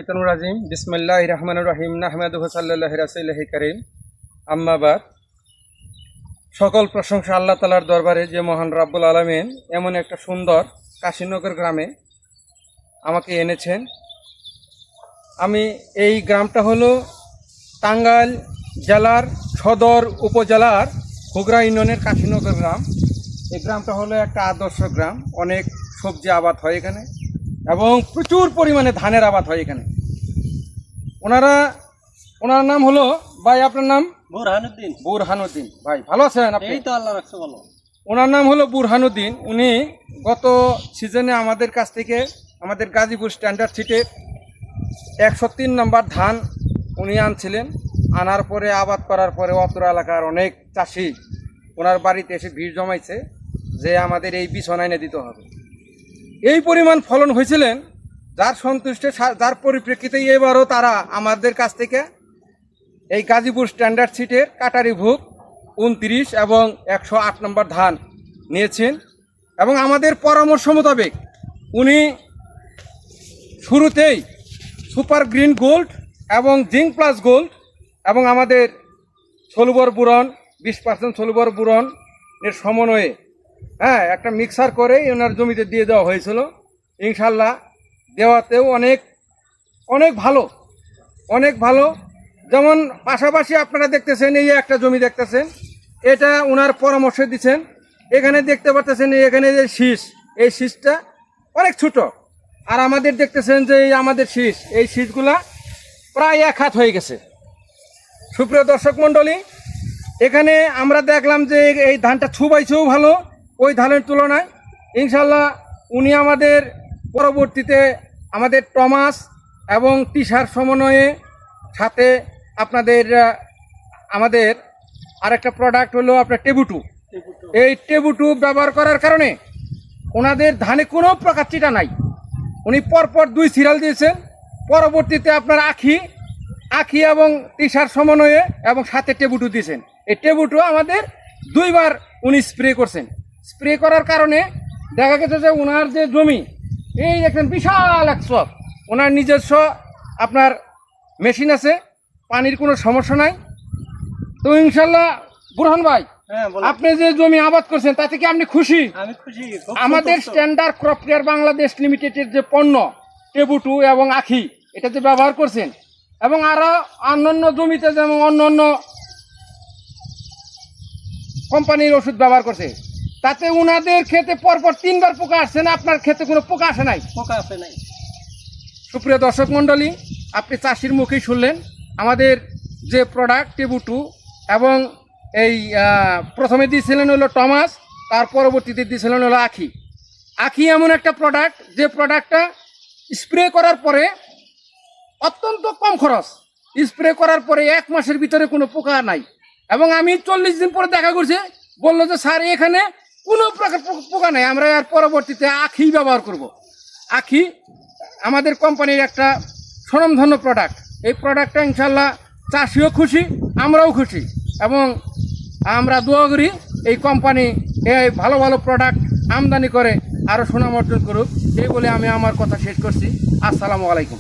রাজিম বিসমিল্লাহির রহমানির রহিম নাহমাদুহু সাল্লাল্লাহু রাসূলিহি কারীম আম্মা বাদ। সকল প্রশংসা আল্লাহ তাআলার দরবারে যে মহান রাব্বুল আলামিন এমন একটা সুন্দর কাশীনগর গ্রামে আমাকে এনেছেন। আমি এই গ্রামটা হলো টাঙ্গাইল জেলার সদর উপজেলার হুগরা ইউনিয়নের কাশীনগর গ্রাম। এই গ্রামটা হলো একটা আদর্শ গ্রাম। অনেক সবজি আবাদ হয় এখানে এবং প্রচুর পরিমাণে ধানের আবাদ হয় এখানে। ওনার নাম হলো, ভাই আপনার নাম? বুরহানুদ্দিন। ভাই ভালো আছেন আপনি? এই তো আল্লাহ রাখছে ভালো। ওনার নাম হলো বুরহানুদ্দিন। উনি গত সিজনে আমাদের কাছ থেকে আমাদের গাজীপুর স্ট্যান্ডার্ড সিটে 103 নম্বর ধান উনি আনছিলেন। আনার পরে আবাদ করার পরে অত্র এলাকার অনেক চাষি ওনার বাড়িতে এসে ভিড় জমাইছে যে আমাদের এই বীজ এনে দিতে হবে। এই পরিমাণ ফলন হয়েছিলেন যার সন্তুষ্টে, যার পরিপ্রেক্ষিতে এবারও তারা আমাদের কাছ থেকে এই গাজীপুর স্ট্যান্ডার্ড সিটের কাটারি ভুগ 29 এবং 108 নম্বর ধান নিয়েছেন। এবং আমাদের পরামর্শ মোতাবেক উনি শুরুতেই সুপার গ্রিন গোল্ড এবং জিঙ্ক প্লাস গোল্ড এবং আমাদের সলুবর বুরন 20% সলুবর বুরন এর সমন্বয়ে একটা মিক্সার করে ওনার জমিতে দিয়ে দেওয়া হয়েছিল। ইনশাল্লাহ দেওয়াতেও অনেক ভালো। যেমন পাশাপাশি আপনারা দেখতেছেন এই একটা জমি দেখতেছেন, এটা ওনার পরামর্শ দিচ্ছেন। এখানে দেখতে পাচ্ছেন এখানে যে শীষ, এই শীষটা অনেক ছোট। আর আমাদের দেখতেছেন যে আমাদের শীষ, এই শীষগুলা প্রায় 1 হাত হয়ে গেছে। সুপ্রিয় দর্শক মণ্ডলী, এখানে আমরা দেখলাম যে এই ধানটা ছুবাইছেও ভালো ওই ধানের তুলনায়। ইনশাল্লাহ উনি আমাদের পরবর্তীতে আমাদের টমাস এবং টিসার সমন্বয়ে সাথে আমাদের আরেকটা প্রোডাক্ট হলো আপনার টেবুটু। এই টেবুটু ব্যবহার করার কারণে ওনাদের ধানে কোনো প্রকার চিটা নাই। উনি পরপর 2 সিরিয়াল দিয়েছেন। পরবর্তীতে আপনার আখি এবং টিসার সমন্বয়ে এবং সাথে টেবুটু দিয়েছেন। এই টেবুটু আমাদের 2 বার উনি স্প্রে করছেন। স্প্রে করার কারণে দেখা গেছে যে ওনার যে জমি, এই দেখেন বিশাল এক চক, ওনার নিজস্ব আপনার মেশিন আছে, পানির কোনো সমস্যা নাই। তো ইনশাল্লাহ বুরহান ভাই, আপনি যে জমি আবাদ করছেন তাতে কি আপনি খুশি? আমি খুশি। আমাদের স্ট্যান্ডার্ড ক্রপ কেয়ার বাংলাদেশ লিমিটেডের যে পণ্য টেবুটু এবং আখি, এটা যে ব্যবহার করছেন এবং আরও অন্যান্য জমিতে যেমন অন্য কোম্পানির ওষুধ ব্যবহার করছে, তাতে ওনাদের ক্ষেতে পরপর 3 বার পোকা আসছে না, আপনার ক্ষেতে কোনো পোকা আসে নাই? পোকা আসে নাই। সুপ্রিয় দর্শক মণ্ডলী, আপনি চাষির মুখেই শুনলেন আমাদের যে প্রোডাক্ট টেবুটু এবং এই প্রথমে দিয়েছিলেন হলো টমাস, তার পরবর্তীতে দিয়েছিলেন হলো আখি এমন একটা প্রোডাক্ট যে প্রোডাক্টটা স্প্রে করার পরে অত্যন্ত কম খরচ। স্প্রে করার পরে 1 মাসের ভিতরে কোনো পোকা নাই। এবং আমি 40 দিন পরে দেখা করছি, বললো যে স্যার এখানে কোনো প্রকার পোকা নাই, আমরা আর পরবর্তীতে আখি ব্যবহার করব। আখি আমাদের কোম্পানির একটা স্বনামধন্য প্রোডাক্ট। এই প্রোডাক্টটা ইনশাল্লাহ চাষিও খুশি, আমরাও খুশি এবং আমরা দোয়া করি এই কোম্পানি এই ভালো প্রোডাক্ট আমদানি করে আরও সুনাম অর্জন করুক। এই বলে আমি আমার কথা শেষ করছি। আসসালামু আলাইকুম।